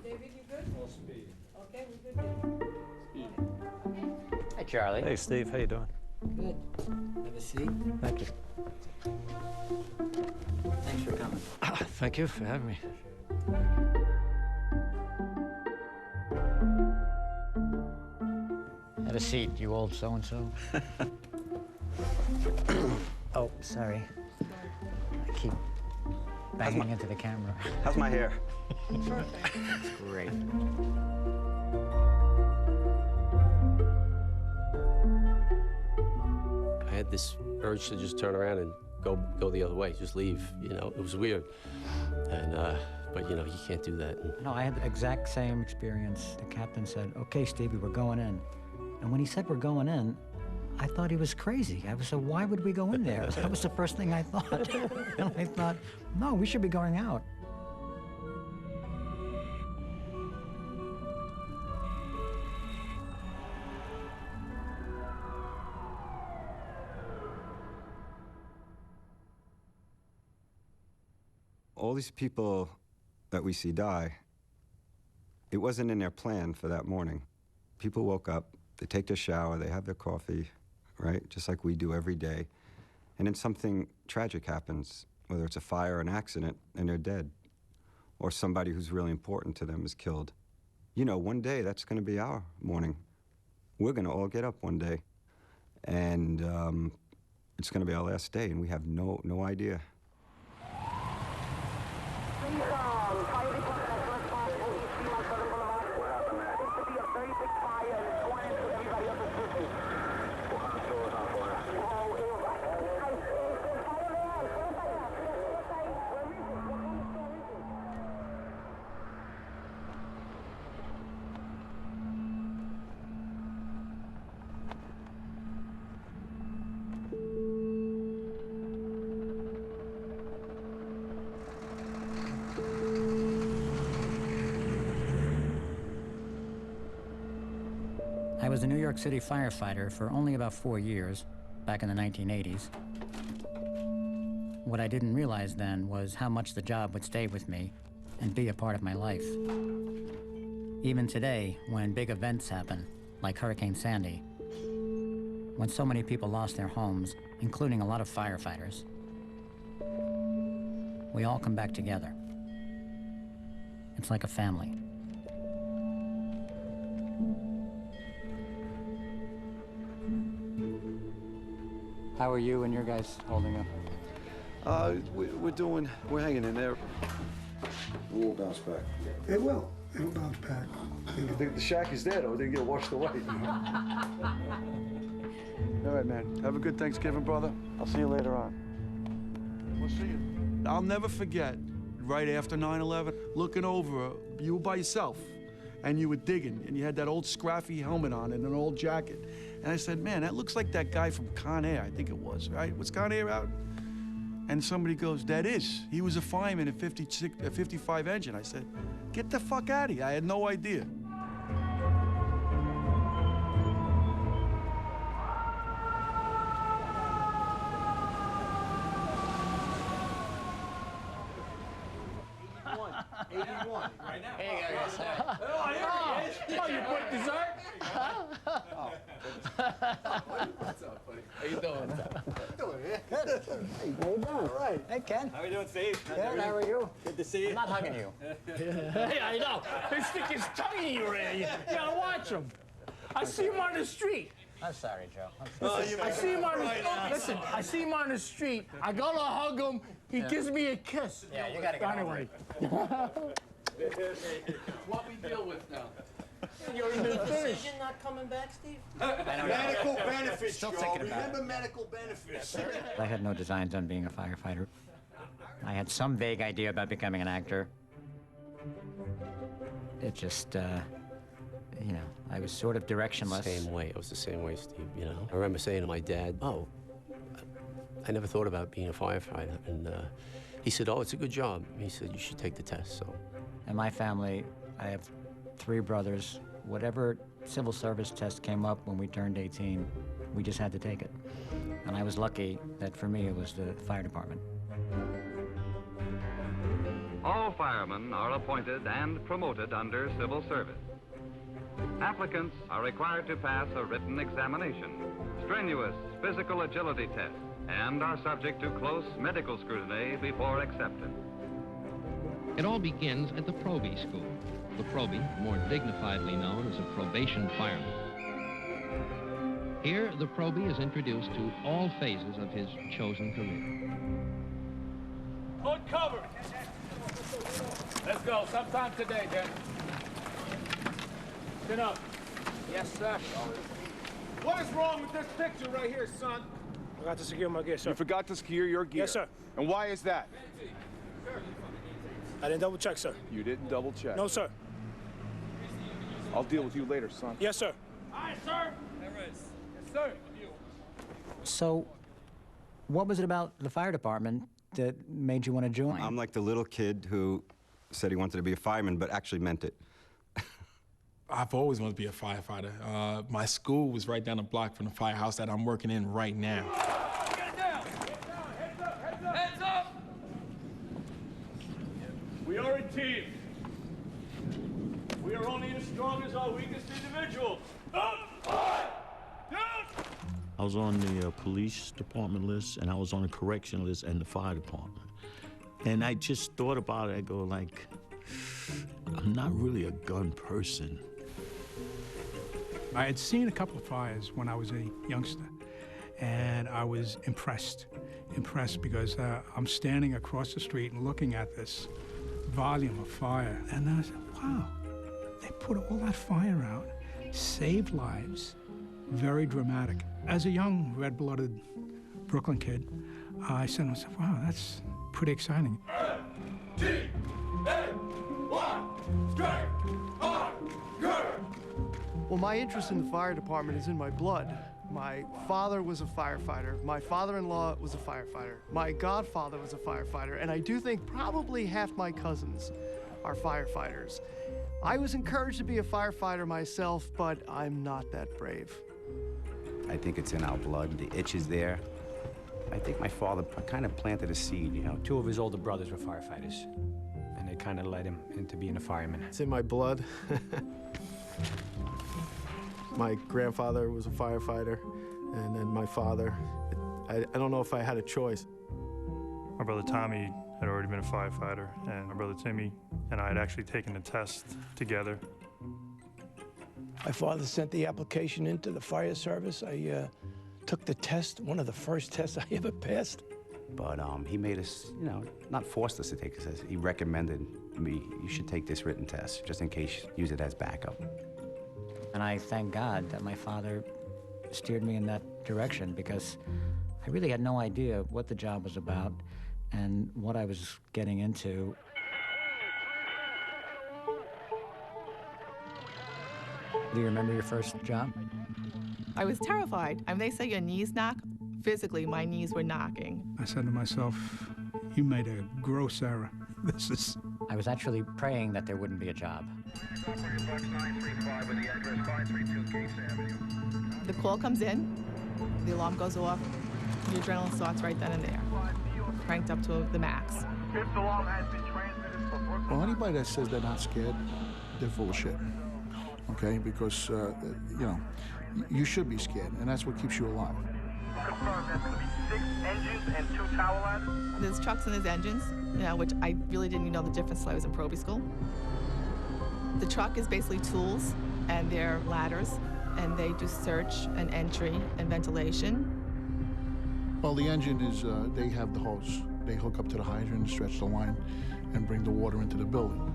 David, you good? Full speed. Okay, we're good. Hi, Charlie. Hey, Steve. How you doing? Good. Have a seat. Thank you. Thanks for coming. Thank you for having me. Have a seat, you old so-and-so. Oh, sorry. I keep banging into the camera. How's my hair? Perfect. It's great. I had this urge to just turn around and go the other way, just leave. You know, it was weird, and but you know, you can't do that. No, I had the exact same experience. The captain said, "Okay, Stevie, we're going in," and when he said we're going in, I thought he was crazy. I said, "Why would we go in there?" That was the first thing I thought, and I thought, "No, we should be going out." All these people that we see die, it wasn't in their plan for that morning. People woke up, they take their shower, they have their coffee, right? Just like we do every day. And then something tragic happens, whether it's a fire or an accident, and they're dead. Or somebody who's really important to them is killed. You know, one day that's gonna be our morning. We're gonna all get up one day. And it's gonna be our last day, and we have no idea. I was a New York City firefighter for only about 4 years, back in the 1980s. What I didn't realize then was how much the job would stay with me and be a part of my life. Even today, when big events happen, like Hurricane Sandy, when so many people lost their homes, including a lot of firefighters, we all come back together. It's like a family. How are you and your guys holding up? We're hanging in there. We'll bounce back. It will. It'll bounce back. The shack is there, though. It didn't get washed away. All right, man. Have a good Thanksgiving, brother. I'll see you later on. We'll see you. I'll never forget, right after 9/11, looking over, you were by yourself, and you were digging, and you had that old scruffy helmet on and an old jacket. And I said, man, that looks like that guy from Con Air, I think it was, right? Was Con Air out? And somebody goes, that is. He was a fireman at 55 engine. I said, get the fuck out of here. I had no idea. Right now. Hey, guys. Oh, you put dessert? What's up, buddy? How you doing? All right. Hey, Ken. How are you doing, Steve? Good, how are you? Good to see you. I'm not hugging you. Hey, I know. They stick his tongue in you, Ray. You gotta watch him. I see him on the street. I'm sorry, Joe. I'm sorry. I see him on the listen. I see him on the street. I go to hug him. He gives me a kiss. Yeah, you gotta get anyway. What we deal with now? You're finished. Decision not coming back, Steve? Medical benefits, Still Joe. thinking about Remember medical benefits. I had no designs on being a firefighter. I had some vague idea about becoming an actor. It just, you know, I was sort of directionless. Same way. It was the same way, Steve, you know? I remember saying to my dad, oh, I never thought about being a firefighter. And he said, oh, it's a good job. He said, you should take the test, so. In my family, I have 3 brothers. Whatever civil service test came up when we turned 18, we just had to take it. And I was lucky that for me, it was the fire department. All firemen are appointed and promoted under civil service. Applicants are required to pass a written examination, strenuous physical agility tests, and are subject to close medical scrutiny before acceptance. It all begins at the Proby School. The Proby, more dignifiedly known as a probation fireman. Here, the Proby is introduced to all phases of his chosen career. Hold cover. Let's go. Sometime today, Dan. Sit up. Yes, sir. What is wrong with this picture right here, son? Forgot to secure my gear, sir. You forgot to secure your gear? Yes, sir. And why is that? I didn't double check, sir. You didn't double check? No, sir. I'll deal with you later, son. Yes, sir. Aye, sir. There is. Yes, sir. So, what was it about the fire department that made you want to join? I'm like the little kid who said he wanted to be a fireman, but actually meant it. I've always wanted to be a firefighter. My school was right down the block from the firehouse that I'm working in right now. Get down. Get down. Heads up. Heads up. Heads up. We are a team. We are only as strong as our weakest individual. Up, down. I was on the police department list, and I was on the correction list and the fire department. And I just thought about it. I go like, I'm not really a gun person. I had seen a couple of fires when I was a youngster, and I was impressed because I'm standing across the street and looking at this volume of fire, and I said, wow, they put all that fire out, saved lives, very dramatic. As a young, red-blooded Brooklyn kid, I said to myself, wow, that's pretty exciting. Well, my interest in the fire department is in my blood. My father was a firefighter. My father-in-law was a firefighter. My godfather was a firefighter. And I do think probably half my cousins are firefighters. I was encouraged to be a firefighter myself, but I'm not that brave. I think it's in our blood. The itch is there. I think my father kind of planted a seed, you know. Two of his older brothers were firefighters, and they kind of led him into being a fireman. It's in my blood. My grandfather was a firefighter, and then my father. I don't know if I had a choice. My brother Tommy had already been a firefighter, and my brother Timmy and I had actually taken the test together. My father sent the application into the fire service. I took the test, one of the first tests I ever passed. But he made us, you know, not forced us to take the test. He recommended me, you should take this written test, just in case, use it as backup. And I thank God that my father steered me in that direction, because I really had no idea what the job was about and what I was getting into. Do you remember your first job? I was terrified. I mean, they say your knees knock. Physically, my knees were knocking. I said to myself, you made a gross error. This is... I was actually praying that there wouldn't be a job. The call comes in, the alarm goes off, the adrenaline starts right then and there, cranked up to the max. Well, anybody that says they're not scared, they're full of shit, okay? Because, you know, you should be scared, and that's what keeps you alive. Confirmed, there's going to be 6 engines and 2 tower ladders. There's trucks and there's engines, you know, which I really didn't even know the difference until I was in Proby school. The truck is basically tools, and they're ladders, and they do search and entry and ventilation. Well, the engine is, they have the hose. They hook up to the hydrant, stretch the line, and bring the water into the building.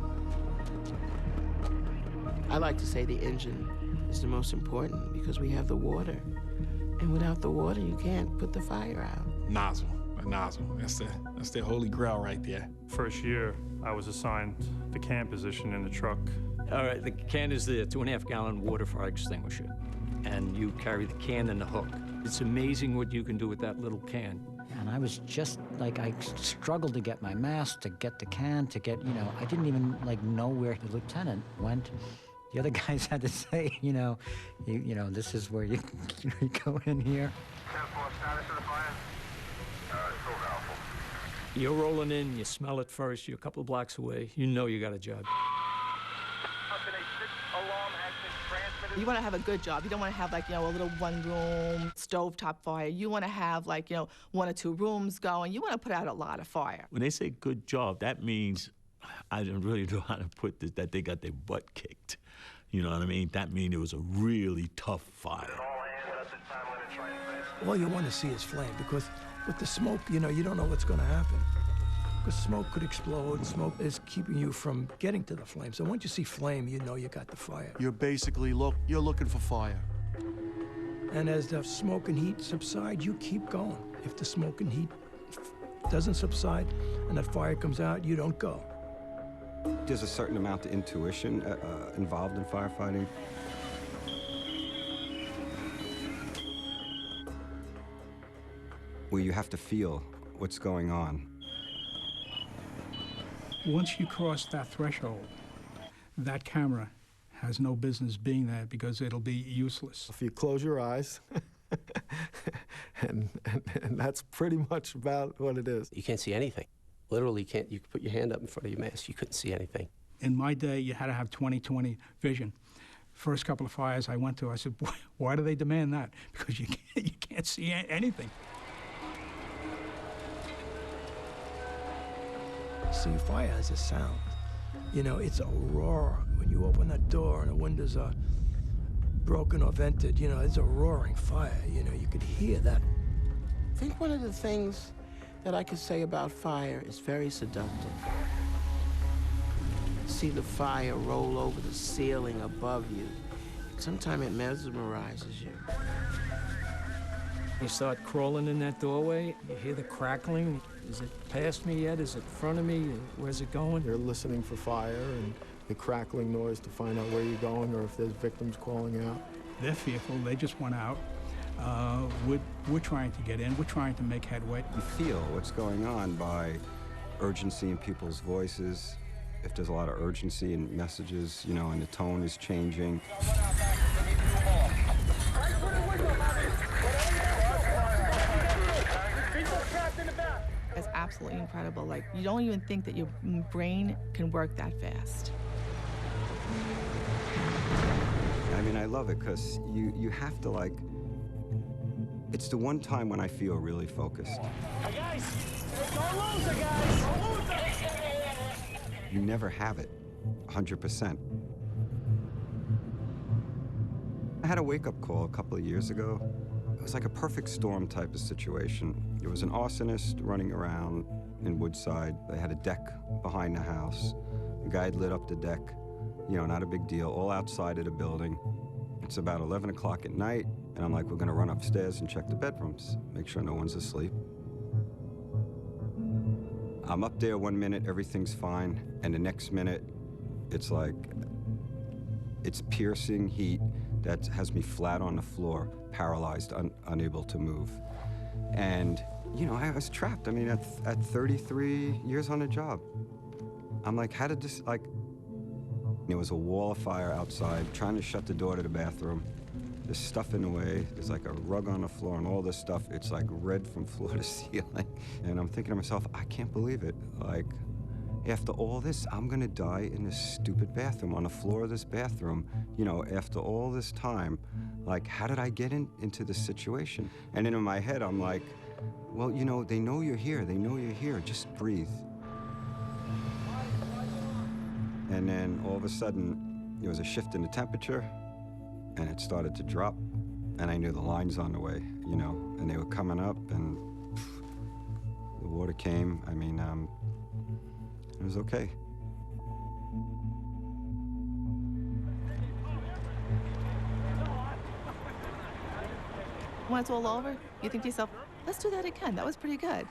I like to say the engine is the most important because we have the water. And without the water, you can't put the fire out. Nozzle, a nozzle. That's the holy grail right there. First year, I was assigned the can position in the truck. All right, the can is the 2.5-gallon water fire extinguisher, and you carry the can and the hook. It's amazing what you can do with that little can. And I was just like, I struggled to get my mask, to get the can, to get, you know, I didn't even like know where the lieutenant went. The other guys had to say, you know, this is where you go in here. You're rolling in, you smell it first, you're a couple of blocks away, you know you got a job. You want to have a good job. You don't want to have, like, you know, a little one-room stovetop fire. You want to have, like, you know, 1 or 2 rooms going. You want to put out a lot of fire. When they say good job, that means, I don't really know how to put this, that they got their butt kicked. You know what I mean? That means it was a really tough fire. All you want to see is flame, because with the smoke, you know, you don't know what's going to happen. Because smoke could explode. Smoke is keeping you from getting to the flame. So once you see flame, you know you got the fire. You're basically you're looking for fire. And as the smoke and heat subside, you keep going. If the smoke and heat doesn't subside and that fire comes out, you don't go. There's a certain amount of intuition involved in firefighting. Where you have to feel what's going on. Once you cross that threshold, that camera has no business being there because it'll be useless. If you close your eyes, and that's pretty much about what it is. You can't see anything. Literally can't. You could put your hand up in front of your mask, you couldn't see anything. In my day, you had to have 20/20 vision. First couple of fires I went to, I said, why do they demand that? Because you can't see anything. See, fire has a sound. You know, it's a roar. When you open that door and the windows are broken or vented, you know, it's a roaring fire. You know, you could hear that. I think one of the things that I could say about fire is very seductive. See the fire roll over the ceiling above you. Sometimes it mesmerizes you. You start crawling in that doorway, you hear the crackling. Is it past me yet? Is it in front of me? Where's it going? You're listening for fire and the crackling noise to find out where you're going or if there's victims calling out. They're fearful. They just went out. We're trying to get in. We're trying to make headway. You feel what's going on by urgency in people's voices. If there's a lot of urgency in messages, you know, and the tone is changing. It's absolutely incredible. Like, you don't even think that your brain can work that fast. I mean, I love it because you have to, like, it's the one time when I feel really focused. Hey guys, don't lose it, guys! Don't lose it! You never have it 100%. I had a wake-up call a couple of years ago. It was like a perfect storm type of situation. There was an arsonist running around in Woodside. They had a deck behind the house. The guy had lit up the deck. You know, not a big deal, all outside of the building. It's about 11 o'clock at night, and I'm like, we're gonna run upstairs and check the bedrooms, make sure no one's asleep. I'm up there 1 minute, everything's fine, and the next minute, it's like, it's piercing heat that has me flat on the floor, paralyzed, unable to move. And, you know, I was trapped. I mean, at 33 years on the job, I'm like, how did this, like, there was a wall of fire outside, trying to shut the door to the bathroom. There's stuff in the way. There's like a rug on the floor and all this stuff. It's like red from floor to ceiling. And I'm thinking to myself, I can't believe it. Like, after all this, I'm gonna die in this stupid bathroom, on the floor of this bathroom. You know, after all this time, like, how did I get into this situation? And then in my head, I'm like, well, you know, they know you're here. They know you're here. Just breathe. And then all of a sudden, there was a shift in the temperature, and it started to drop, and I knew the line's on the way, you know, and they were coming up, and the water came. I mean, it was okay. When it's all over, you think to yourself, let's do that again. That was pretty good.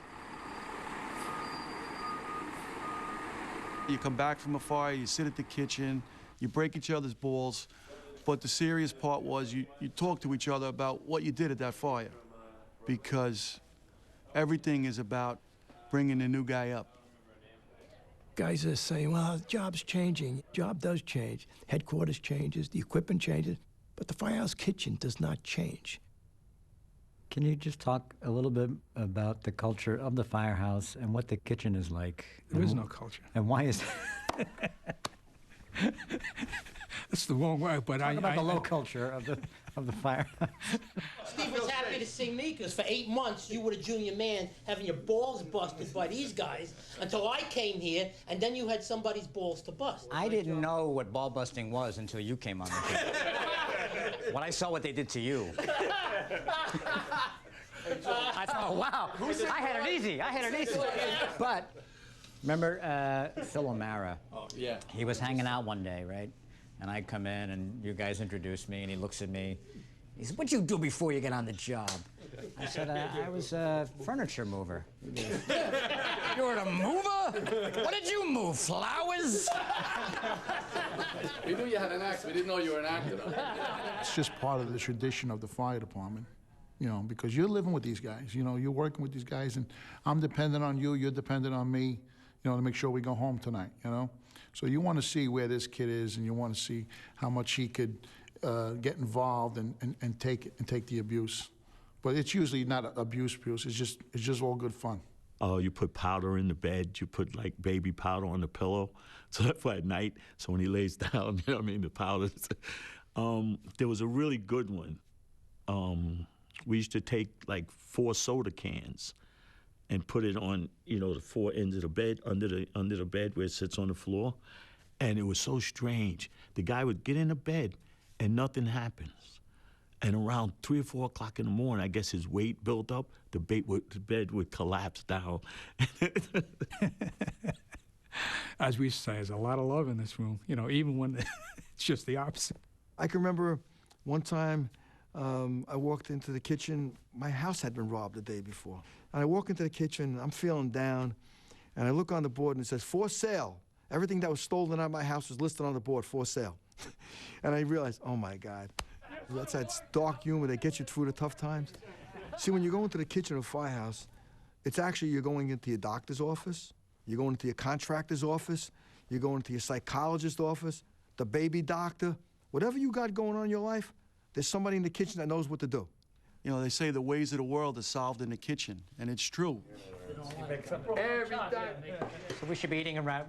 You come back from a fire, you sit at the kitchen, you break each other's balls, but the serious part was you talk to each other about what you did at that fire, because everything is about bringing the new guy up. Guys are saying, well, the job's changing. Job does change. Headquarters changes, the equipment changes, but the firehouse kitchen does not change. Can you just talk a little bit about the culture of the firehouse and what the kitchen is like? There is no culture. And why is That's the wrong word, but Talk about the low culture of the firehouse. Steve was happy to see me because for 8 months you were a junior man having your balls busted by these guys until I came here, and then you had somebody's balls to bust. I didn't know what ball busting was until you came on the show. When I saw what they did to you. I thought, wow, I had it easy. I had it easy. But remember Phil O'Mara? Oh, yeah. He was hanging out one day, right? And I come in, and you guys introduced me, and he looks at me. He said, "What'd you do before you got on the job?" I said, "I was a furniture mover." You were a mover? What did you move, flowers? We knew you had an act. We didn't know you were an actor, though. It's just part of the tradition of the fire department, you know, because you're living with these guys, you know, you're working with these guys, and I'm dependent on you, you're dependent on me, you know, to make sure we go home tonight, you know? So you want to see where this kid is, and you want to see how much he could get involved and take the abuse. But it's usually not abuse, it's just all good fun. You put powder in the bed, you put like baby powder on the pillow, so that for at night, so when he lays down, you know what I mean, the powder. There was a really good one. We used to take like 4 soda cans and put it on, you know, the 4 ends of the bed, under the bed where it sits on the floor. And it was so strange. The guy would get in the bed and nothing happens. And around 3 or 4 o'clock in the morning, I guess his weight built up, the bed would collapse down. As we say, there's a lot of love in this room, you know, even when it's just the opposite. I can remember one time I walked into the kitchen. My house had been robbed the day before. And I walk into the kitchen, I'm feeling down, and I look on the board and it says, "For sale." Everything that was stolen out of my house was listed on the board, "For sale." And I realized, oh my God, that's that dark humor that gets you through the tough times. See, when you go into the kitchen of a firehouse, it's actually you're going into your doctor's office, you're going into your contractor's office, you're going into your psychologist's office, the baby doctor. Whatever you got going on in your life, there's somebody in the kitchen that knows what to do. You know, they say the ways of the world are solved in the kitchen, and it's true. Every time. So we should be eating around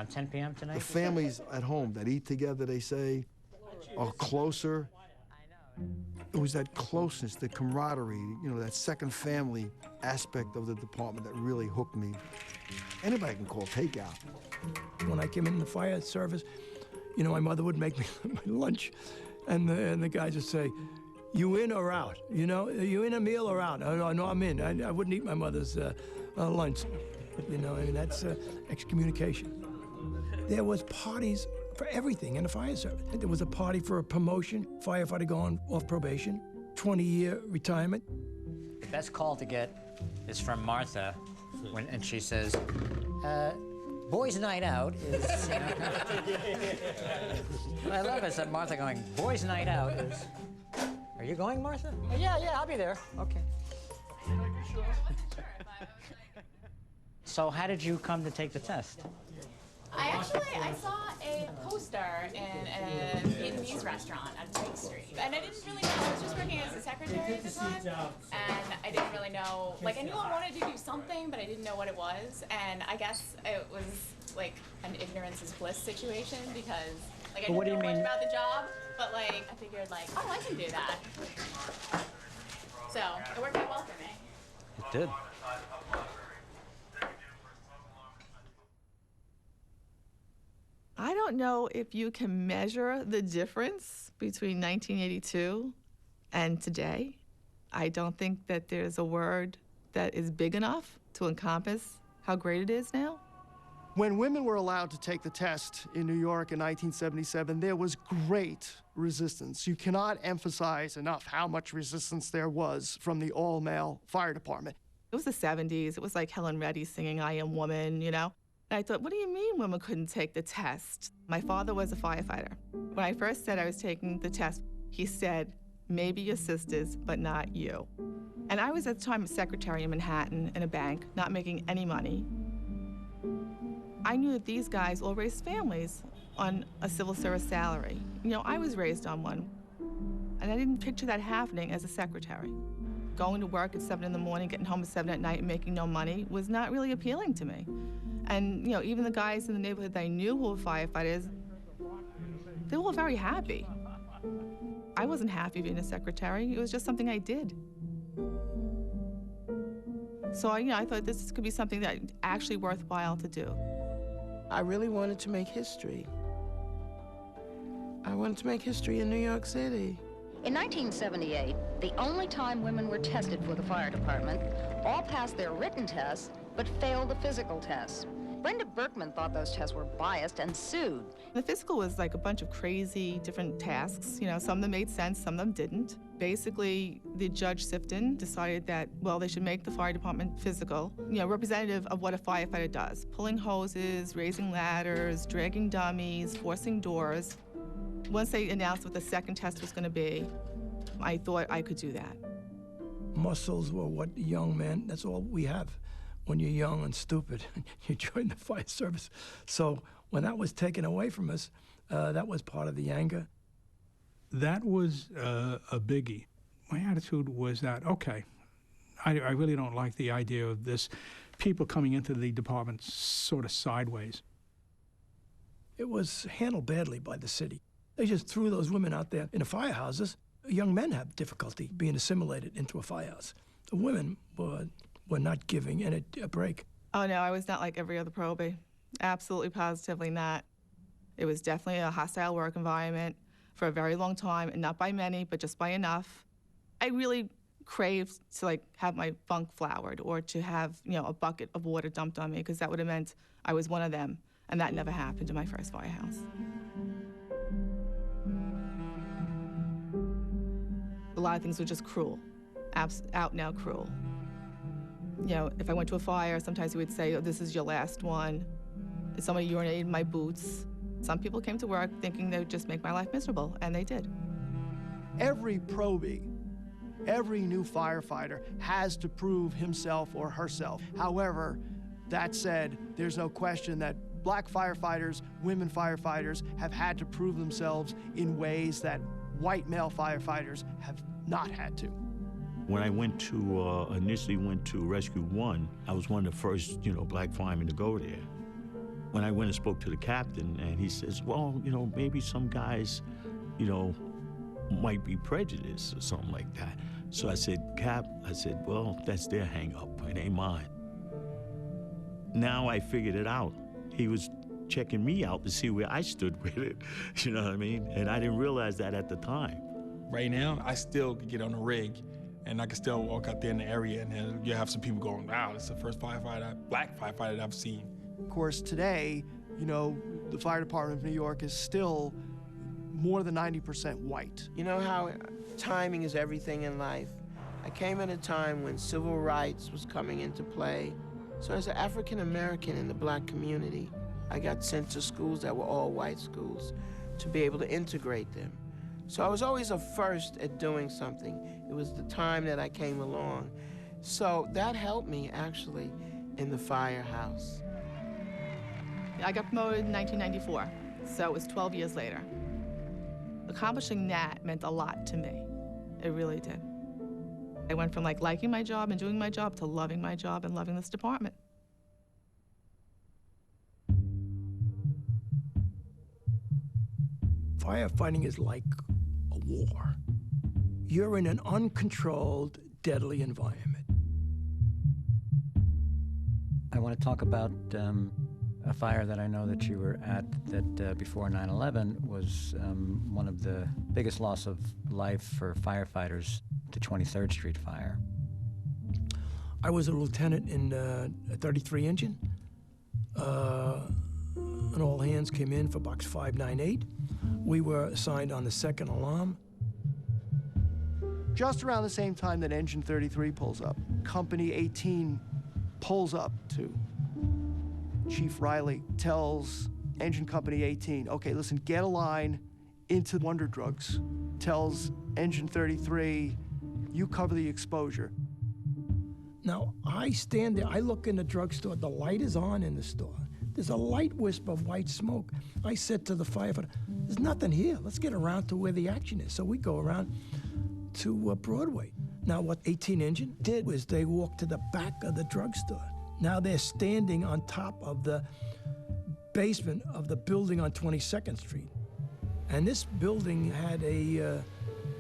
10 p.m. tonight? The families at home that eat together, they say, are closer. It was that closeness, the camaraderie, you know, that second family aspect of the department that really hooked me. Anybody can call takeout. When I came in the fire service, you know, my mother would make me my lunch, and the guys would say, "You in or out? You know, are you in a meal or out?" "Oh, no, I'm in. I wouldn't eat my mother's lunch." You know, I mean, that's excommunication. There was parties for everything in the fire service. There was a party for a promotion, firefighter going off probation, 20-year retirement. The best call to get is from Martha, and she says, "Boys' night out is..." You know, what I love is that Martha going, "Boys' night out is..." Are you going, Martha? Yeah, I'll be there. Okay. So how did you come to take the test? I saw a poster in a Vietnamese restaurant on Pike Street. And I didn't really know, I was just working as a secretary at the time. And I didn't really know, like I knew I wanted to do something, but I didn't know what it was. And I guess it was like an ignorance is bliss situation because like I didn't know much about the job, but like I figured like, oh, I can do that. So it worked out well for me. It did. I don't know if you can measure the difference between 1982 and today. I don't think that there's a word that is big enough to encompass how great it is now. When women were allowed to take the test in New York in 1977, there was great resistance. You cannot emphasize enough how much resistance there was from the all-male fire department. It was the 70s. It was like Helen Reddy singing I Am Woman, you know? And I thought, what do you mean women couldn't take the test? My father was a firefighter. When I first said I was taking the test, he said, maybe your sisters, but not you. And I was at the time a secretary in Manhattan in a bank, not making any money. I knew that these guys all raised families on a civil service salary. You know, I was raised on one. And I didn't picture that happening as a secretary. going to work at 7 in the morning, getting home at 7 at night, and making no money was not really appealing to me. And, you know, even the guys in the neighborhood that I knew who were firefighters, they were all very happy. I wasn't happy being a secretary. It was just something I did. So, I thought this could be something that actually worthwhile to do. I really wanted to make history. I wanted to make history in New York City. In 1978, the only time women were tested for the fire department, all passed their written tests, but failed the physical tests. Brenda Berkman thought those tests were biased and sued. The physical was like a bunch of crazy different tasks. Some of them made sense, some of them didn't. Basically, the Judge Sifton decided that, well, they should make the fire department physical, representative of what a firefighter does. Pulling hoses, raising ladders, dragging dummies, forcing doors. Once they announced what the second test was going to be, I thought I could do that. Muscles were what young men, that's all we have. When you're young and stupid, you join the fire service. So when that was taken away from us, that was part of the anger. That was a biggie. My attitude was that, okay, I really don't like the idea of this, people coming into the department sort of sideways. It was handled badly by the city. They just threw those women out there in the firehouses. Young men have difficulty being assimilated into a firehouse. The women were not giving it a break. Oh, no, I was not like every other probie. Absolutely, positively not. It was definitely a hostile work environment for a very long time, and not by many, but just by enough. I really craved to have my funk floured or to have, a bucket of water dumped on me, because that would have meant I was one of them, and that never happened in my first firehouse. A lot of things were just cruel, out and out cruel. If I went to a fire, sometimes he would say, oh, this is your last one. Somebody urinated in my boots. Some people came to work thinking they would just make my life miserable, and they did. Every probie, every new firefighter has to prove himself or herself. However, that said, there's no question that black firefighters, women firefighters have had to prove themselves in ways that white male firefighters have not had to. When I initially went to Rescue 1, I was one of the first, black firemen to go there. When I went and spoke to the captain, and he says, well, maybe some guys, might be prejudiced or something like that. So I said, Cap, well, that's their hang-up, it ain't mine. Now I figured it out. He was checking me out to see where I stood with it, you know what I mean? And I didn't realize that at the time. Right now, I still could get on a rig, and I can still walk out there in the area, and then you have some people going, wow, this is the first black firefighter that I've seen. Of course, today, the fire department of New York is still more than 90% white. You know how timing is everything in life? I came at a time when civil rights was coming into play. So as an African American in the black community, I got sent to schools that were all white schools to be able to integrate them. So I was always a first at doing something. It was the time that I came along. So that helped me, actually, in the firehouse. I got promoted in 1994, so it was 12 years later. Accomplishing that meant a lot to me. It really did. I went from liking my job and doing my job to loving my job and loving this department. Firefighting is like a war. You're in an uncontrolled, deadly environment. I want to talk about a fire that I know that you were at that before 9/11 was one of the biggest loss of life for firefighters, the 23rd Street fire. I was a lieutenant in a 33 engine. And all hands came in for box 598. We were assigned on the second alarm. Just around the same time that engine 33 pulls up, company 18 pulls up too. Chief Riley tells engine company 18, okay, listen, get a line into Wonder Drugs. Tells engine 33, you cover the exposure. Now, I stand there, I look in the drugstore, the light is on in the store. There's a light wisp of white smoke. I said to the firefighter, there's nothing here. Let's get around to where the action is. So we go around to Broadway. Now, what 18 Engine did was they walked to the back of the drugstore. Now they're standing on top of the basement of the building on 22nd Street. And this building had a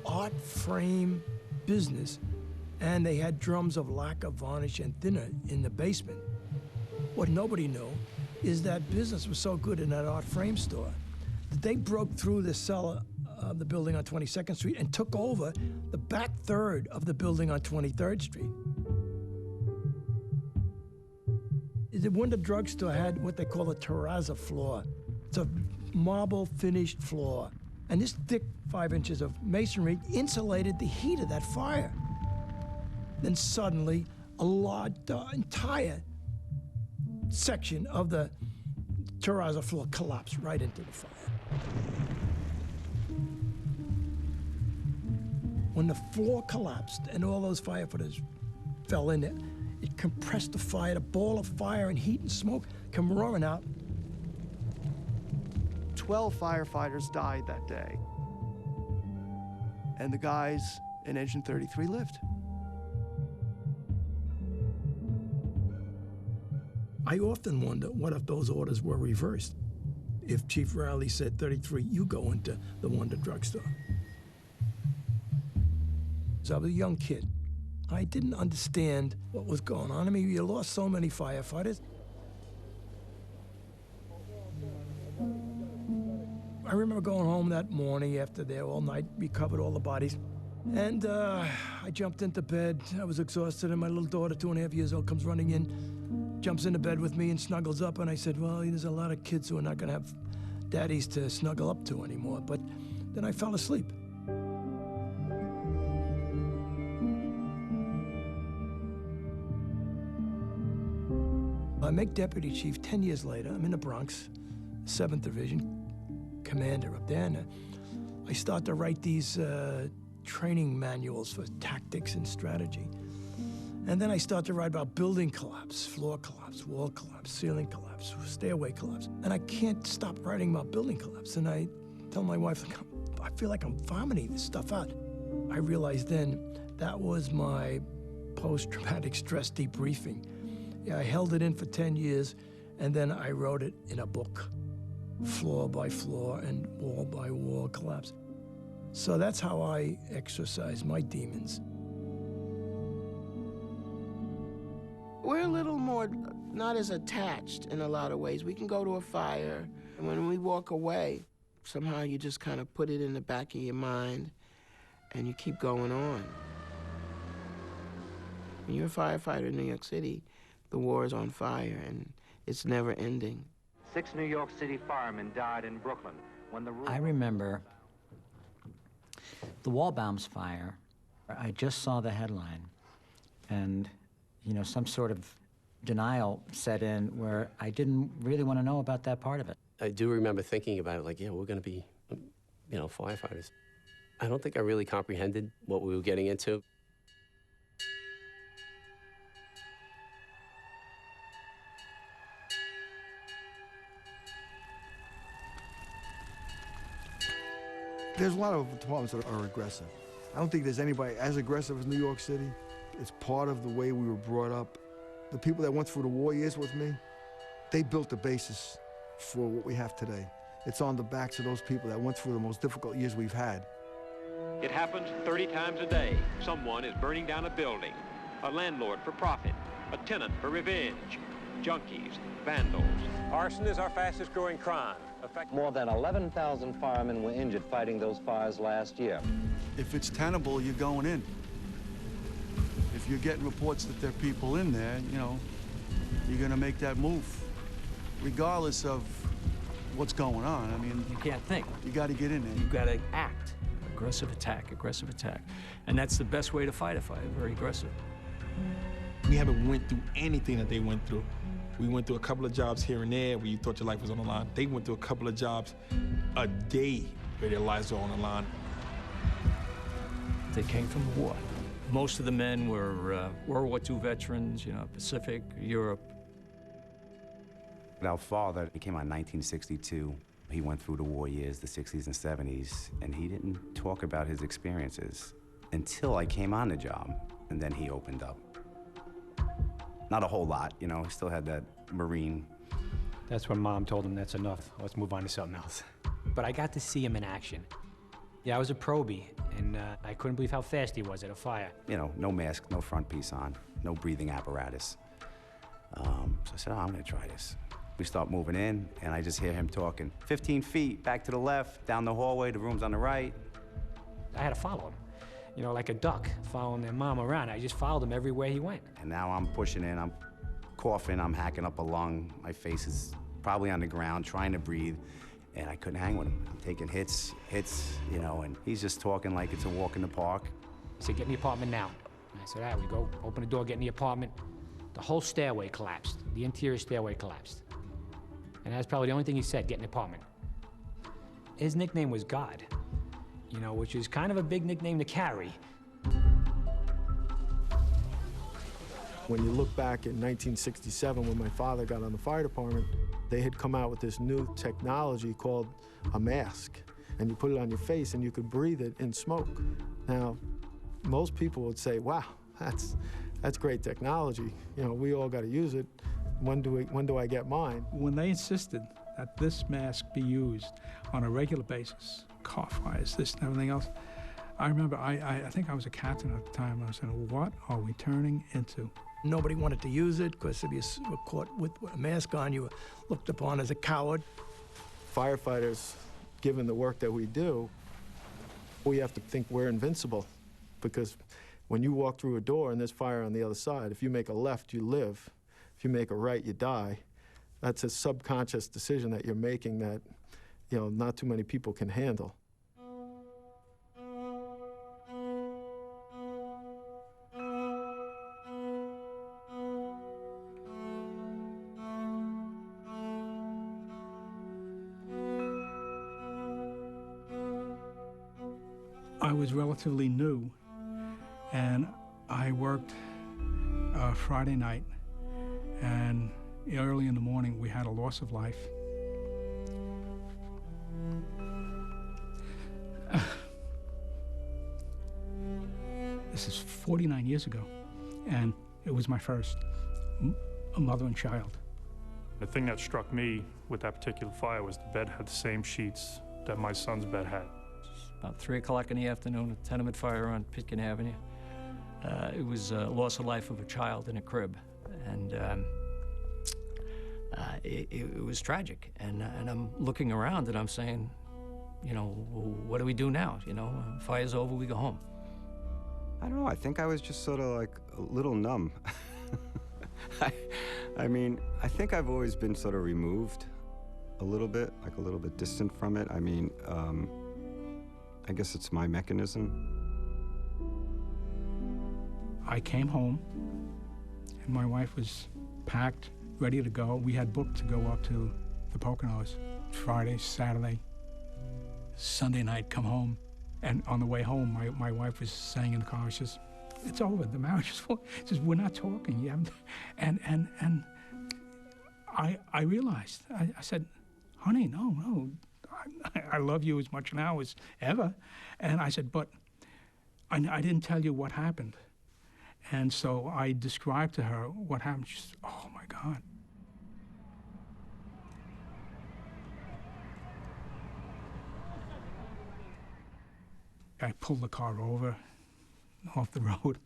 art frame business, and they had drums of lacquer, varnish, and thinner in the basement. What nobody knew is that business was so good in that art frame store that they broke through the cellar of the building on 22nd Street and took over the back third of the building on 23rd Street. The Wonder Drugstore had what they call a terrazzo floor. It's a marble finished floor. And this thick 5 inches of masonry insulated the heat of that fire. Then suddenly, a large, entire section of the terrazzo floor collapsed right into the fire. When the floor collapsed and all those firefighters fell in it, it compressed the fire, a ball of fire and heat and smoke come roaring out. 12 firefighters died that day. And the guys in Engine 33 lived. I often wonder what if those orders were reversed. If Chief Rowley said, 33, you go into the Wonder Drugstore. So I was a young kid. I didn't understand what was going on. I mean, you lost so many firefighters. I remember going home that morning after there all night, recovered all the bodies. And I jumped into bed. I was exhausted, and my little daughter, 2.5 years old, comes running in, jumps into bed with me and snuggles up. And I said, well, there's a lot of kids who are not going to have daddies to snuggle up to anymore. But then I fell asleep. I make deputy chief 10 years later. I'm in the Bronx, 7th Division, commander up there. And I start to write these training manuals for tactics and strategy. And then I start to write about building collapse, floor collapse, wall collapse, ceiling collapse, stairway collapse. And I can't stop writing about building collapse. And I tell my wife, I feel like I'm vomiting this stuff out. I realized then that was my post-traumatic stress debriefing. Yeah, I held it in for 10 years, and then I wrote it in a book, floor by floor and wall by wall collapse. So that's how I exercise my demons. We're a little more not as attached in a lot of ways. We can go to a fire, and when we walk away, somehow you just kind of put it in the back of your mind, and you keep going on. When you're a firefighter in New York City, the war is on fire, and it's never ending. 6 New York City firemen died in Brooklyn when the... I remember the Walbaum's fire. I just saw the headline, and, you know, some sort of denial set in where I didn't really want to know about that part of it. I do remember thinking about it like, yeah, we're going to be, you know, firefighters. I don't think I really comprehended what we were getting into. There's a lot of departments that are aggressive. I don't think there's anybody as aggressive as New York City. It's part of the way we were brought up. The people that went through the war years with me, they built the basis for what we have today. It's on the backs of those people that went through the most difficult years we've had. It happens 30 times a day. Someone is burning down a building. A landlord for profit. A tenant for revenge. Junkies, vandals. Arson is our fastest growing crime. More than 11,000 firemen were injured fighting those fires last year. If it's tenable, you're going in. If you're getting reports that there are people in there, you know, you're going to make that move, regardless of what's going on. I mean, you can't think. You got to get in there. You got to act. Aggressive attack, aggressive attack. And that's the best way to fight a fight, very aggressive. We haven't went through anything that they went through. We went through a couple of jobs here and there where you thought your life was on the line. They went through a couple of jobs a day where their lives were on the line. They came from the war. Most of the men were World War II veterans, you know, Pacific, Europe. Our father, he came out in 1962. He went through the war years, the 60s and 70s, and he didn't talk about his experiences. until I came on the job, and then he opened up. Not a whole lot, you know, he still had that Marine. That's when Mom told him that's enough, let's move on to something else. But I got to see him in action. Yeah, I was a probie, and I couldn't believe how fast he was at a fire. You know, no mask, no front piece on, no breathing apparatus. So I said, oh, I'm gonna try this. We start moving in, and I just hear him talking. 15 feet, back to the left, down the hallway, the room's on the right. I had to follow him. You know, like a duck following their mom around. I just followed him everywhere he went. And now I'm pushing in, I'm coughing, I'm hacking up a lung. My face is probably on the ground, trying to breathe, and I couldn't hang with him. I'm taking hits, you know, and he's just talking like it's a walk in the park. He said, get in the apartment now. And I said, all right, we go, open the door, get in the apartment. The whole stairway collapsed. The interior stairway collapsed. And that's probably the only thing he said, get in the apartment. His nickname was God, you know, which is kind of a big nickname to carry. When you look back in 1967, when my father got on the fire department, they had come out with this new technology called a mask. And you put it on your face and you could breathe it in smoke. Now, most people would say, wow, that's great technology. You know, we all got to use it. When do I get mine? When they insisted that this mask be used on a regular basis, car fires, this and everything else, I remember I think I was a captain at the time. I was saying, what are we turning into? Nobody wanted to use it because if you were caught with a mask on, you were looked upon as a coward. Firefighters, given the work that we do, we have to think we're invincible, because when you walk through a door and there's fire on the other side, if you make a left, you live. If you make a right, you die. That's a subconscious decision that you're making that, you know, not too many people can handle. I was relatively new, and I worked Friday night, and early in the morning we had a loss of life. This is 49 years ago, and it was my first, a mother and child. The thing that struck me with that particular fire was the bed had the same sheets that my son's bed had. About 3 o'clock in the afternoon, a tenement fire on Pitkin Avenue. It was a loss of life of a child in a crib, and it was tragic. And I'm looking around and I'm saying, you know, what do we do now? You know, fire's over, we go home. I don't know, I think I was just sort of like a little numb. I mean, I think I've always been sort of removed a little bit, like a little bit distant from it. I mean, I guess it's my mechanism. I came home, and my wife was packed, ready to go. We had booked to go up to the Poconos Friday, Saturday, Sunday night, come home. And on the way home, my wife was saying in the car, she says, it's over, the marriage is full. She says, we're not talking. You haven't. And I realized, I said, honey, no, I love you as much now as ever. And I said, but I didn't tell you what happened. And so I described to her what happened. She said, oh my God. I pulled the car over off the road,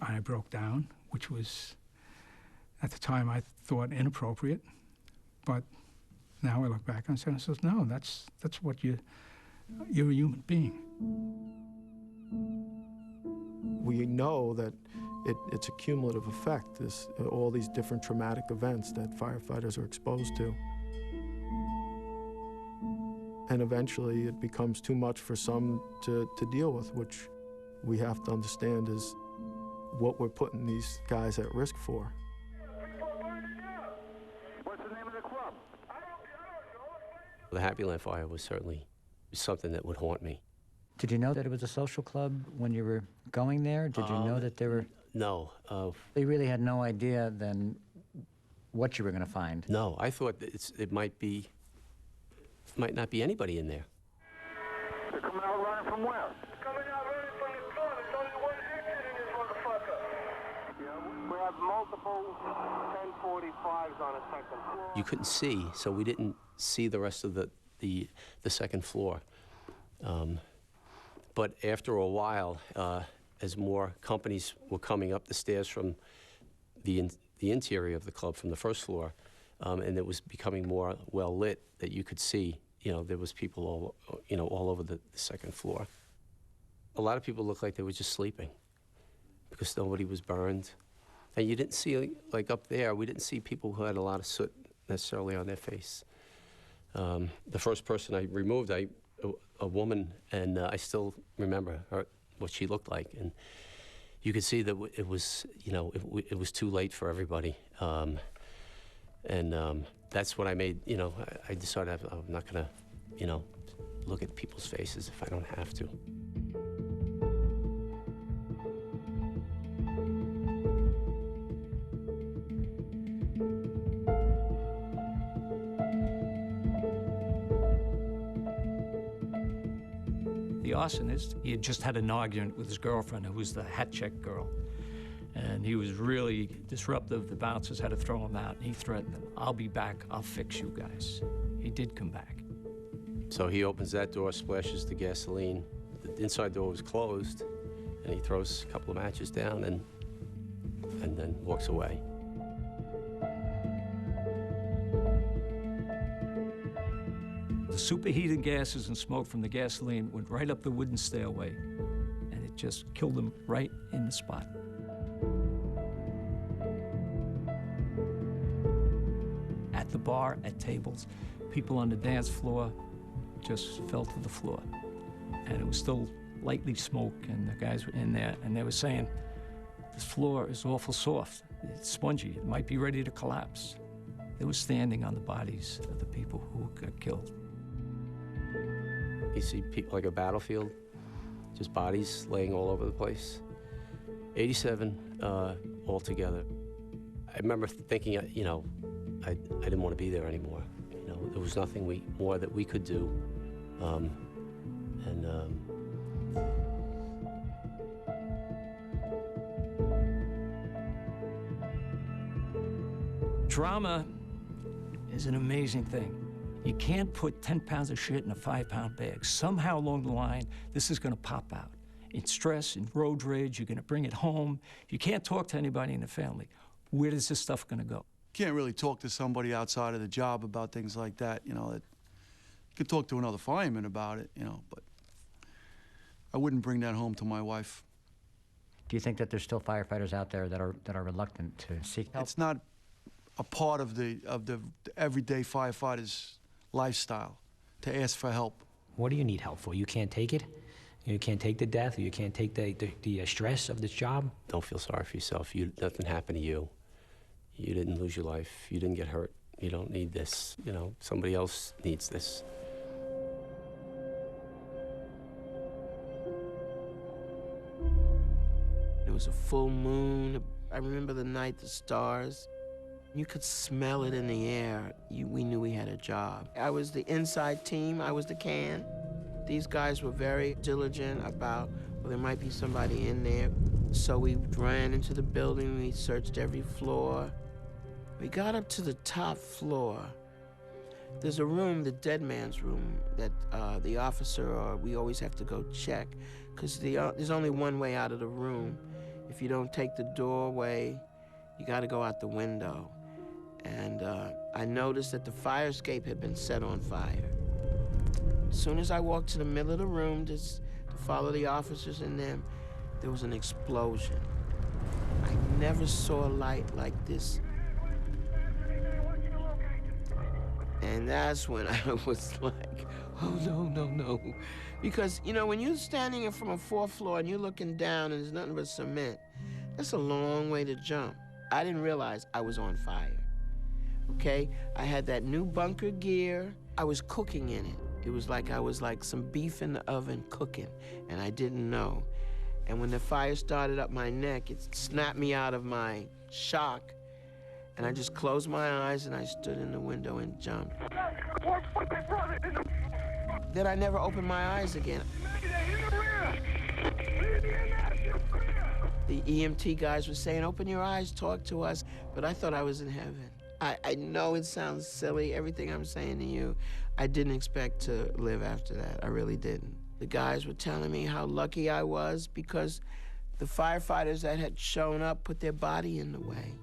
and I broke down, which was, at the time, I thought inappropriate. But now I look back and I say, no, that's what you're a human being. We know that it's a cumulative effect, all these different traumatic events that firefighters are exposed to. And eventually it becomes too much for some to deal with, which we have to understand is what we're putting these guys at risk for. The Happy Land fire was certainly something that would haunt me. Did you know that it was a social club when you were going there? Did you know that there were... No. You really had no idea then what you were going to find? No, I thought that it might not be anybody in there. They're coming out running from where? Coming out running from the club. It's only You couldn't see, so we didn't see the rest of the second floor. But after a while, as more companies were coming up the stairs from the interior of the club from the first floor, and it was becoming more well lit, that you could see, there was people all over the second floor. A lot of people looked like they were just sleeping because nobody was burned. And you didn't see, like up there, we didn't see people who had a lot of soot necessarily on their face. The first person I removed, a woman, and I still remember her, what she looked like. And you could see that it was, it was too late for everybody. That's what I made, I decided I'm not gonna, look at people's faces if I don't have to. The arsonist, he had just had an argument with his girlfriend, who was the hat check girl. And he was really disruptive. The bouncers had to throw him out, and he threatened them, "I'll be back, I'll fix you guys." He did come back. So he opens that door, splashes the gasoline. The inside door was closed, and he throws a couple of matches down and then walks away. The superheated gases and smoke from the gasoline went right up the wooden stairway, and it just killed him right in the spot. At the bar, at tables, people on the dance floor just fell to the floor. And it was still lightly smoke, and the guys were in there, and they were saying, "This floor is awful soft. It's spongy. It might be ready to collapse." They were standing on the bodies of the people who got killed. You see people like a battlefield, just bodies laying all over the place. 87 altogether. I remember thinking, I didn't want to be there anymore. There was nothing more that we could do. Drama is an amazing thing. You can't put 10 pounds of shit in a 5-pound bag. Somehow along the line, this is gonna pop out. In stress, in road rage, you're gonna bring it home. You can't talk to anybody in the family. Where is this stuff gonna go? Can't really talk to somebody outside of the job about things like that, You could talk to another fireman about it, but I wouldn't bring that home to my wife. Do you think that there's still firefighters out there that are reluctant to seek help? It's not a part of the everyday firefighter's lifestyle to ask for help. What do you need help for? You can't take it? You can't take the death, or you can't take the stress of this job? Don't feel sorry for yourself. Nothing happened to you. You didn't lose your life. You didn't get hurt. You don't need this. Somebody else needs this. It was a full moon. I remember the night, the stars. You could smell it in the air. We knew we had a job. I was the inside team. I was the can. These guys were very diligent about, well, there might be somebody in there. So we ran into the building. We searched every floor. We got up to the top floor. There's a room, the dead man's room, that the officer or we always have to go check, because there's only one way out of the room. If you don't take the doorway, you got to go out the window. And I noticed that the fire escape had been set on fire. As soon as I walked to the middle of the room to follow the officers in them, there was an explosion. I never saw a light like this. And that's when I was like, oh, no. Because, when you're standing from a 4th floor and you're looking down and there's nothing but cement, that's a long way to jump. I didn't realize I was on fire. Okay? I had that new bunker gear. I was cooking in it. It was like I was like some beef in the oven cooking, and I didn't know. And when the fire started up my neck, it snapped me out of my shock, and I just closed my eyes and I stood in the window and jumped. Then I never opened my eyes again. The EMT guys were saying, open your eyes, talk to us, but I thought I was in heaven. I know it sounds silly, everything I'm saying to you. I didn't expect to live after that. I really didn't. The guys were telling me how lucky I was because the firefighters that had shown up put their body in the way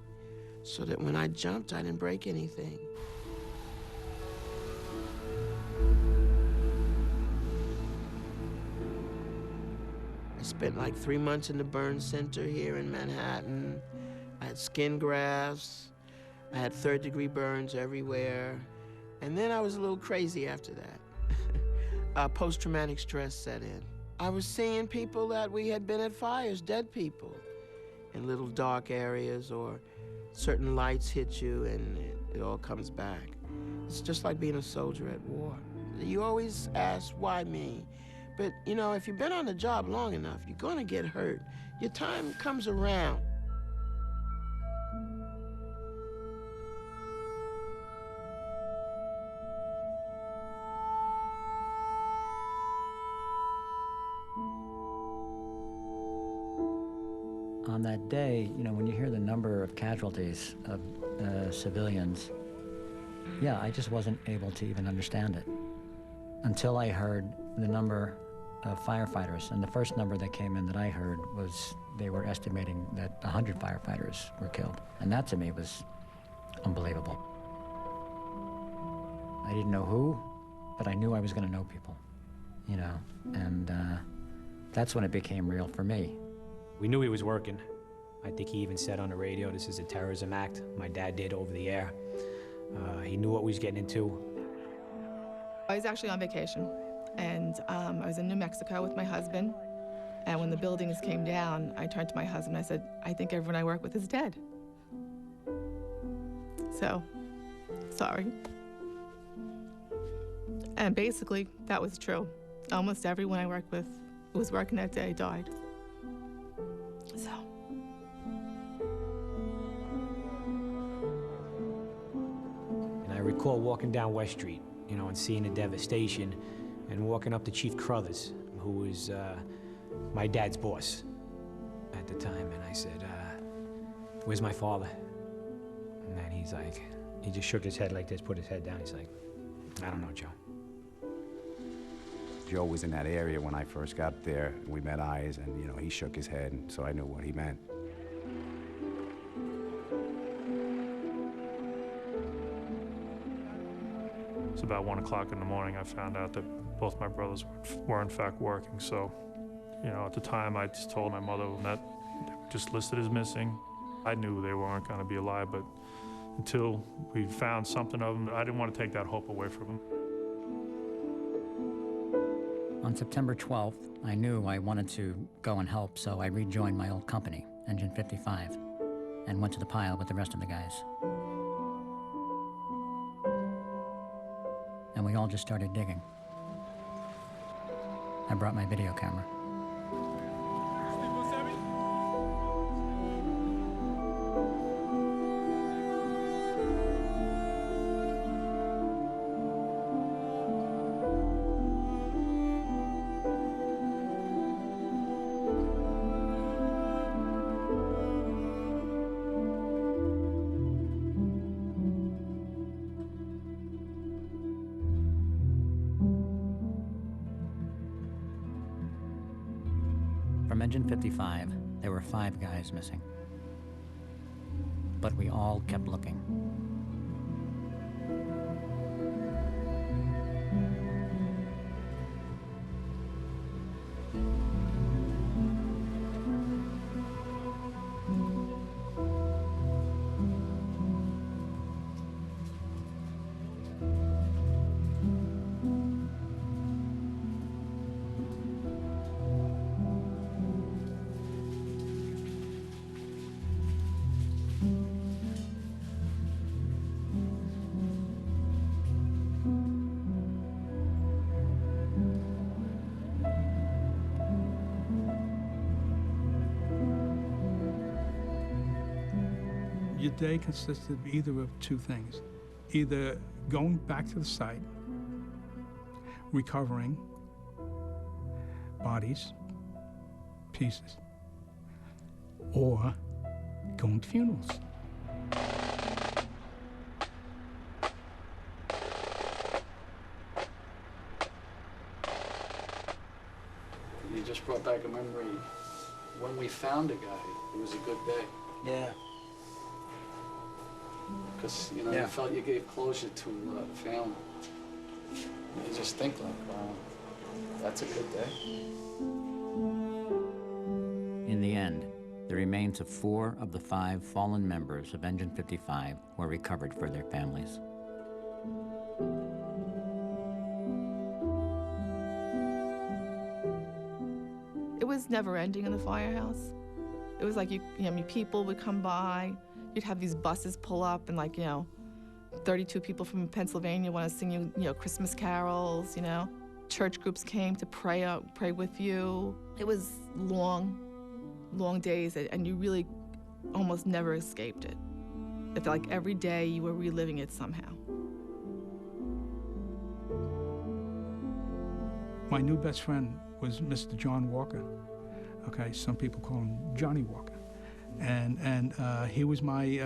so that when I jumped, I didn't break anything. I spent like 3 months in the burn center here in Manhattan. I had skin grafts. I had third-degree burns everywhere. And then I was a little crazy after that. Post-traumatic stress set in. I was seeing people that we had been at fires, dead people, in little dark areas, or certain lights hit you and it all comes back. It's just like being a soldier at war. You always ask, why me? But, you know, if you've been on the job long enough, you're gonna get hurt. Your time comes around. On that day, you know, when you hear the number of casualties of civilians, yeah, I just wasn't able to even understand it until I heard the number of firefighters. And the first number that came in that I heard was they were estimating that 100 firefighters were killed. And that to me was unbelievable. I didn't know who, but I knew I was going to know people, you know, and that's when it became real for me. We knew he was working. I think he even said on the radio, this is a terrorism act. My dad did over the air. He knew what we was getting into. I was actually on vacation, and I was in New Mexico with my husband, and when the buildings came down, I turned to my husband, I said, I think everyone I work with is dead. So, sorry. And basically, that was true. Almost everyone I worked with who was working that day died. So. And I recall walking down West Street, you know, and seeing the devastation, and walking up to Chief Crothers, who was my dad's boss at the time, and I said, where's my father? And then he's like, he just shook his head like this, put his head down, he's like, I don't know, Joe. Joe was in that area when I first got there. We met eyes, and you know, he shook his head, so I knew what he meant. It's about 1 o'clock in the morning. I found out that both my brothers were in fact working. So, you know, at the time I just told my mother that they were just listed as missing. I knew they weren't going to be alive, but until we found something of them, I didn't want to take that hope away from them. On September 12th, I knew I wanted to go and help, so I rejoined my old company, Engine 55, and went to the pile with the rest of the guys. And we all just started digging. I brought my video camera. From Engine 55, there were 5 guys missing. But we all kept looking. Your day consisted either of 2 things. Either going back to the site, recovering bodies, pieces, or going to funerals. just brought back a memory. When we found a guy, it was a good day. Yeah. Because, you know, you felt you gave closure to the family. You just think like, wow, that's a good day. In the end, the remains of 4 of the 5 fallen members of Engine 55 were recovered for their families. It was never ending in the firehouse. It was like, people would come by, you'd have these buses pull up and 32 people from Pennsylvania want to sing you, Christmas carols, Church groups came to pray with you. It was long days, and you really almost never escaped it. It felt like every day you were reliving it somehow. My new best friend was Mr. John Walker. Okay, some people call him Johnny Walker. And he was my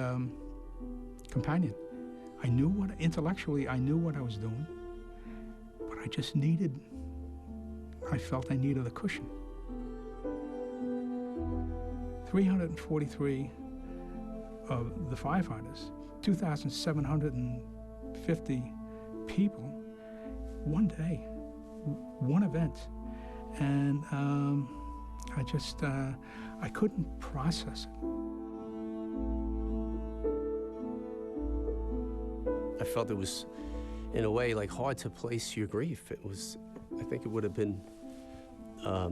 companion. Intellectually, I knew what I was doing, but I felt I needed a cushion. 343 of the firefighters, 2,750 people, one day, one event. And I couldn't process it. I felt it was, in a way, like hard to place your grief. I think it would have been, I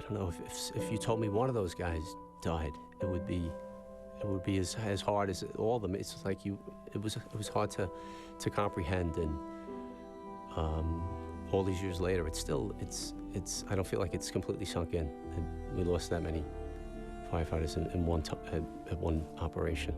don't know, if you told me one of those guys died, it would be as hard as all of them. It's like it was hard to comprehend, and all these years later, I don't feel like it's completely sunk in. And we lost that many firefighters in at one operation.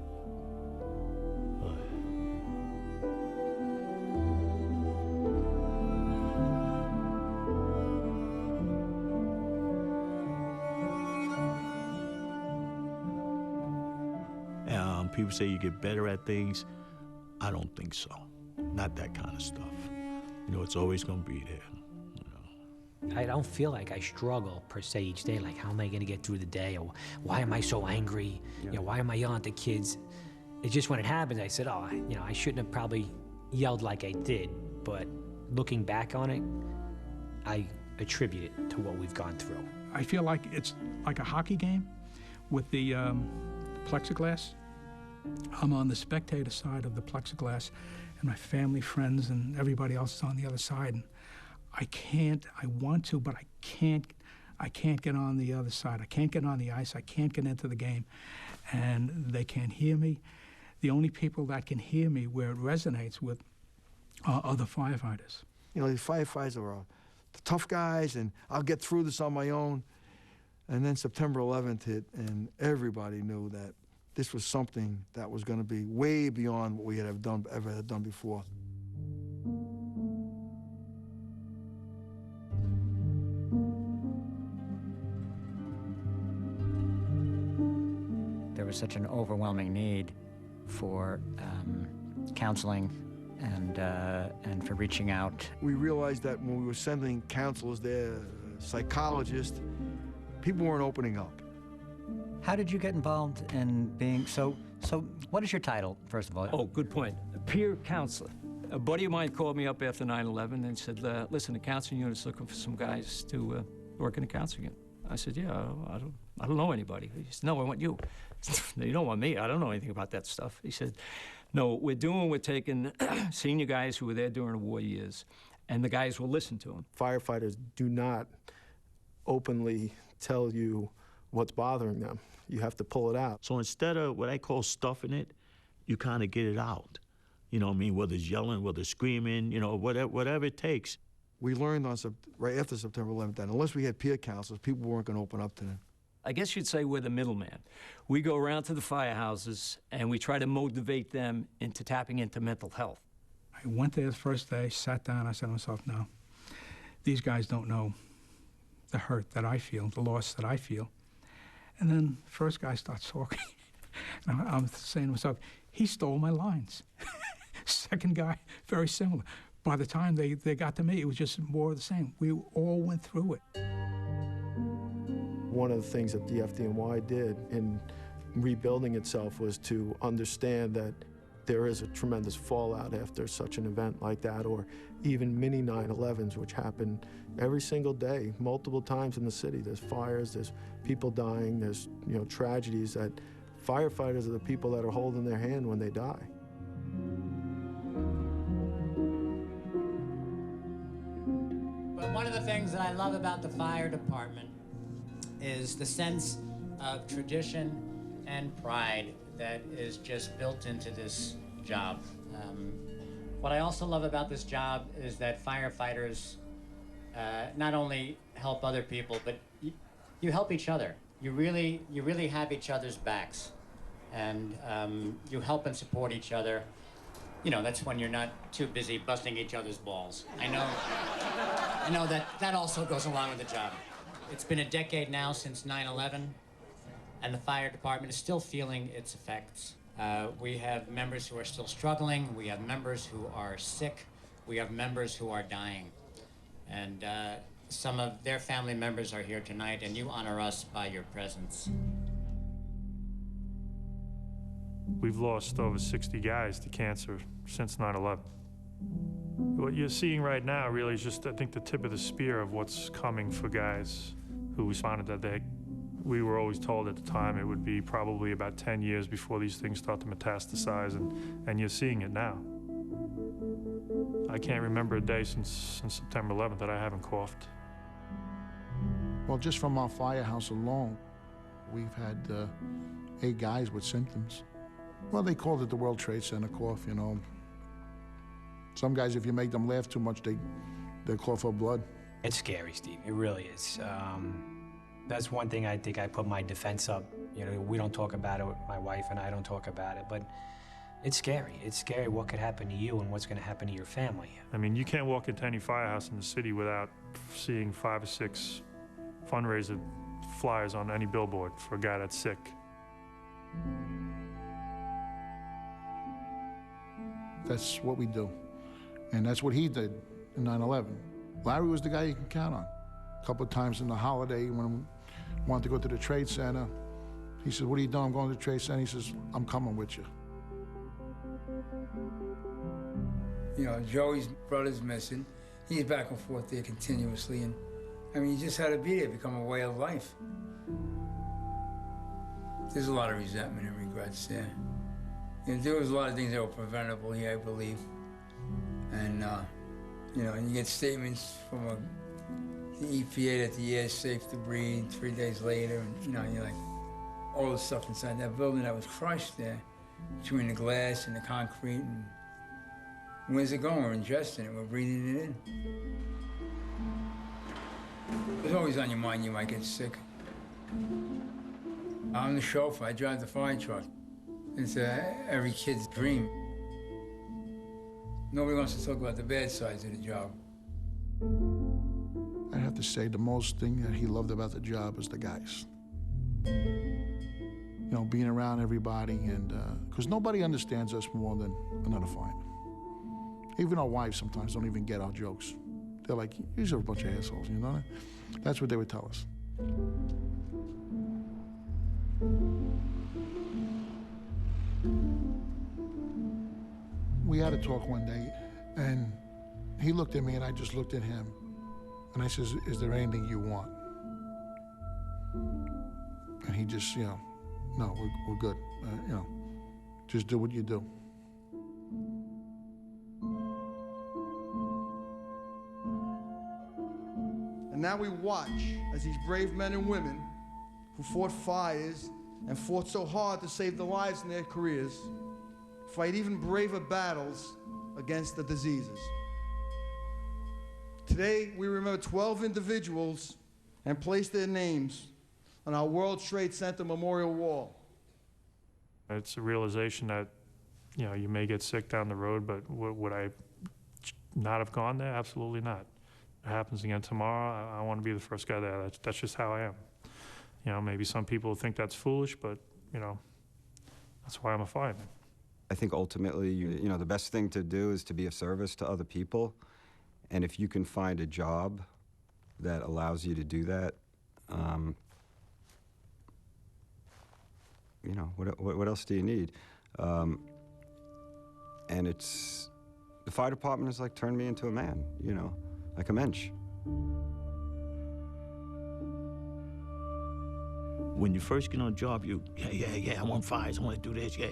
People say you get better at things. I don't think so. Not that kind of stuff. It's always going to be there. I don't feel like I struggle per se each day. Like, how am I going to get through the day? Or why am I so angry? Why am I yelling at the kids? It's just when it happens, I said, I shouldn't have probably yelled like I did. But looking back on it, I attribute it to what we've gone through. I feel like it's like a hockey game with the plexiglass. I'm on the spectator side of the plexiglass, and my family, friends, and everybody else is on the other side. And I want to, but I can't get on the other side. I can't get on the ice. I can't get into the game. And they can't hear me. The only people that can hear me where it resonates with are other firefighters. The firefighters are the tough guys, and I'll get through this on my own. And then September 11th hit, and everybody knew that this was something that was going to be way beyond what we ever had done before. There was such an overwhelming need for counseling and for reaching out. We realized that when we were sending counselors there, psychologists, people weren't opening up. How did you get involved in being so what is your title, first of all? Oh, good point. A peer counselor. A buddy of mine called me up after 9/11 and said, listen, the counseling unit's looking for some guys to work in the counseling unit. I said, yeah, I don't know anybody. He said, no, I want you. You don't want me. I don't know anything about that stuff. He said, no, we're taking senior guys who were there during the war years, and the guys will listen to them. Firefighters do not openly tell you what's bothering them. You have to pull it out. So instead of what I call stuffing it, you kind of get it out. Whether it's yelling, whether it's screaming, whatever it takes. We learned right after September 11th that unless we had peer counselors, people weren't going to open up to them. I guess you'd say we're the middleman. We go around to the firehouses, and we try to motivate them into tapping into mental health. I went there the first day, sat down, I said to myself, no, these guys don't know the hurt that I feel, the loss that I feel. And then first guy starts talking. And I'm saying to myself, he stole my lines. Second guy, very similar. By the time they got to me, it was just more of the same. We all went through it. One of the things that the FDNY did in rebuilding itself was to understand that there is a tremendous fallout after such an event like that, or even mini 9/11s, which happen every single day, multiple times in the city. There's fires, there's people dying, there's tragedies that firefighters are the people that are holding their hand when they die. But one of the things that I love about the fire department is the sense of tradition and pride that is just built into this job. What I also love about this job is that firefighters not only help other people, but you help each other. You really have each other's backs, and you help and support each other. That's when you're not too busy busting each other's balls. I know that also goes along with the job. It's been a decade now since 9/11, and the fire department is still feeling its effects. We have members who are still struggling. We have members who are sick. We have members who are dying. And some of their family members are here tonight, and you honor us by your presence. We've lost over 60 guys to cancer since 9/11. What you're seeing right now really is just, I think, the tip of the spear of what's coming for guys who responded that day. We were always told at the time it would be probably about 10 years before these things start to metastasize, and you're seeing it now. I can't remember a day since September 11th that I haven't coughed. Well, just from our firehouse alone, we've had 8 guys with symptoms. Well, they called it the World Trade Center cough, Some guys, if you make them laugh too much, they cough up blood. It's scary, Steve. It really is. That's one thing I think I put my defense up. We don't talk about it, my wife and I don't talk about it, but it's scary. It's scary what could happen to you and what's going to happen to your family. I mean, you can't walk into any firehouse in the city without seeing 5 or 6 fundraiser flyers on any billboard for a guy that's sick. That's what we do. And that's what he did in 9/11. Larry was the guy you can count on. A couple of times in the holiday when I wanted to go to the Trade Center, he said, "What are you doing?" "I'm going to the Trade Center." He says, "I'm coming with you." Joey's brother's missing. He's back and forth there continuously. And you just had to be there, become a way of life. There's a lot of resentment and regrets there. There was a lot of things that were preventable here, I believe. And, and you get statements from the EPA that the air is safe to breathe 3 days later. And, you're like, all the stuff inside that building that was crushed there, between the glass and the concrete. And where's it going? We're ingesting it. We're breathing it in. It's always on your mind you might get sick. I'm the chauffeur. I drive the fire truck. It's every kid's dream. Nobody wants to talk about the bad sides of the job. I have to say the most thing that he loved about the job is the guys. Being around everybody, and because nobody understands us more than another fireman. Even our wives sometimes don't even get our jokes. They're like, "These are a bunch of assholes," That's what they would tell us. We had a talk one day, and he looked at me, and I just looked at him. And I says, "Is there anything you want?" And he just, "No, we're good. Just do what you do." And now we watch as these brave men and women who fought fires and fought so hard to save the lives in their careers fight even braver battles against the diseases. Today, we remember 12 individuals and place their names on our World Trade Center memorial wall. It's a realization that, you may get sick down the road, but would I not have gone there? Absolutely not. It happens again tomorrow, I want to be the first guy there. That's just how I am. Maybe some people think that's foolish, but, that's why I'm a fireman. I think ultimately, you know, the best thing to do is to be of service to other people. And if you can find a job that allows you to do that, you know, what else do you need? And it's, the fire department has like turned me into a man, you know, like a mensch. When you first get on a job, you, yeah, I want fires, I want to do this, yeah.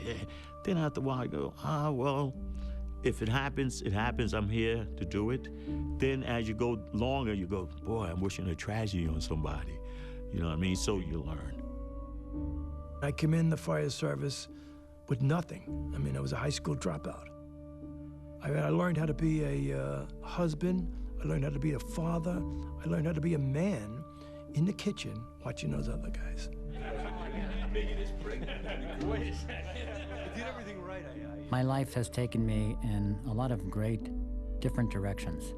Then after a while, you go, well, if it happens, I'm here to do it. Then as you go longer, you go, boy, I'm wishing a tragedy on somebody. You know what I mean? So you learn. I came in the fire service with nothing. I mean, I was a high school dropout. I learned how to be a husband. I learned how to be a father. I learned how to be a man in the kitchen watching those other guys. My life has taken me in a lot of great, different directions.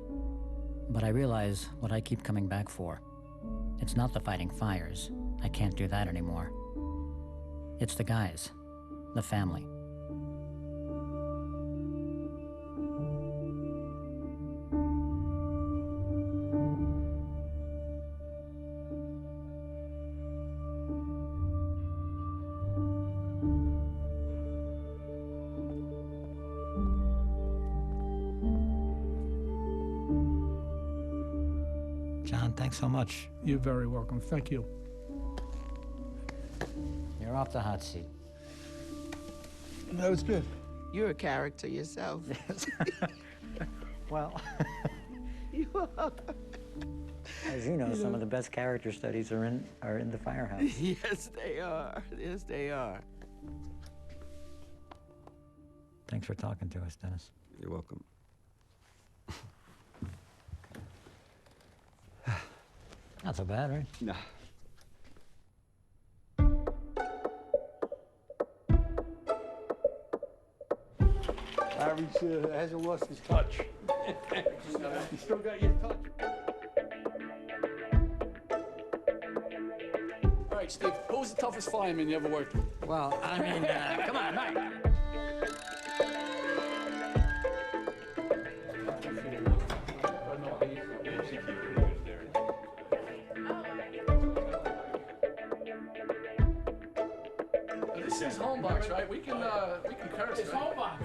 But I realize what I keep coming back for. It's not the fighting fires. I can't do that anymore. It's the guys, the family. John, thanks so much. You're very welcome. Thank you. You're off the hot seat. That was good. You're a character yourself. Yes. Well, You are. as you know, some of the best character studies are in the firehouse. Yes, they are. Yes, they are. Thanks for talking to us, Dennis. You're welcome. Not so bad, right? Nah. Larry hasn't lost his touch. You still got your touch. All right, Steve, who was the toughest fireman you ever worked with? Well, I mean, come on, Mike. This is home box, right? We can curse. It's home box.